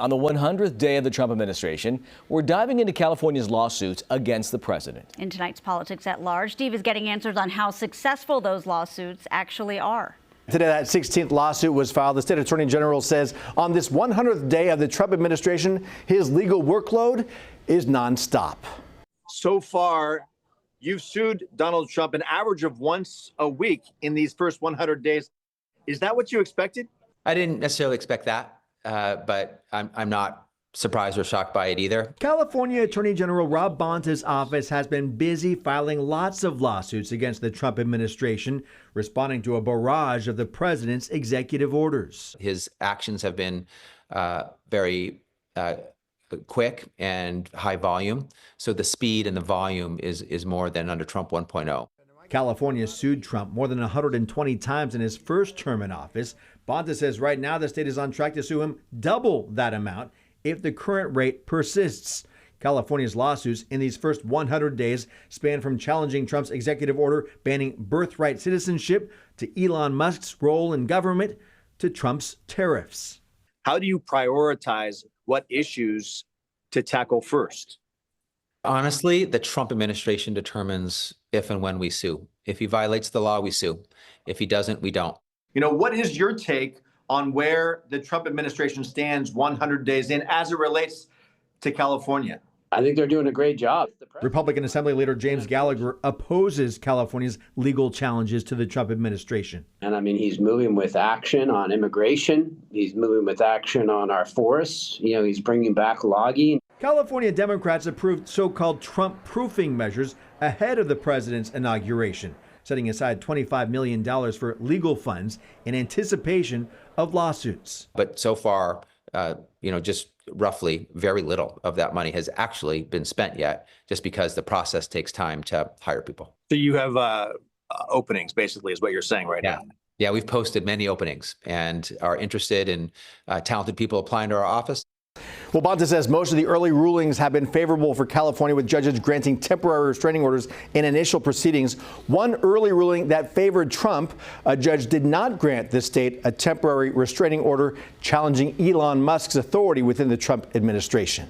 on the 100th day of the Trump administration, we're diving into California's lawsuits against the president. In tonight's Politics at Large, Steve is getting answers on how successful those lawsuits actually are. Today, that 16th lawsuit was filed. The state attorney general says on this 100th day of the Trump administration, his legal workload is nonstop. So far, you've sued Donald Trump an average of once a week in these first 100 days. Is that what you expected? I didn't necessarily expect that, but I'm not surprised or shocked by it either. California Attorney General Rob Bonta's office has been busy filing lots of lawsuits against the Trump administration, responding to a barrage of the president's executive orders. His actions have been very quick and high volume, so the speed and the volume is more than under Trump 1.0. California sued Trump more than 120 times in his first term in office. Bonta says right now the state is on track to sue him double that amount if the current rate persists. California's lawsuits in these first 100 days span from challenging Trump's executive order banning birthright citizenship to Elon Musk's role in government to Trump's tariffs. How do you prioritize what issues to tackle first? Honestly, the Trump administration determines if and when we sue. If he violates the law, we sue. If he doesn't, we don't. You know, what is your take on where the Trump administration stands 100 days in as it relates to California? I think they're doing a great job. Republican Assembly Leader James Gallagher opposes California's legal challenges to the Trump administration. And I mean, he's moving with action on immigration. He's moving with action on our forests. You know, he's bringing back logging. California Democrats approved so-called Trump-proofing measures ahead of the president's inauguration, setting aside $25 million for legal funds in anticipation of lawsuits. But so far, just roughly very little of that money has actually been spent yet, just because the process takes time to hire people. So you have openings, basically, is what you're saying right now. Yeah, we've posted many openings and are interested in talented people applying to our office. Well, Bonta says most of the early rulings have been favorable for California, with judges granting temporary restraining orders in initial proceedings. One early ruling that favored Trump, a judge did not grant the state a temporary restraining order challenging Elon Musk's authority within the Trump administration.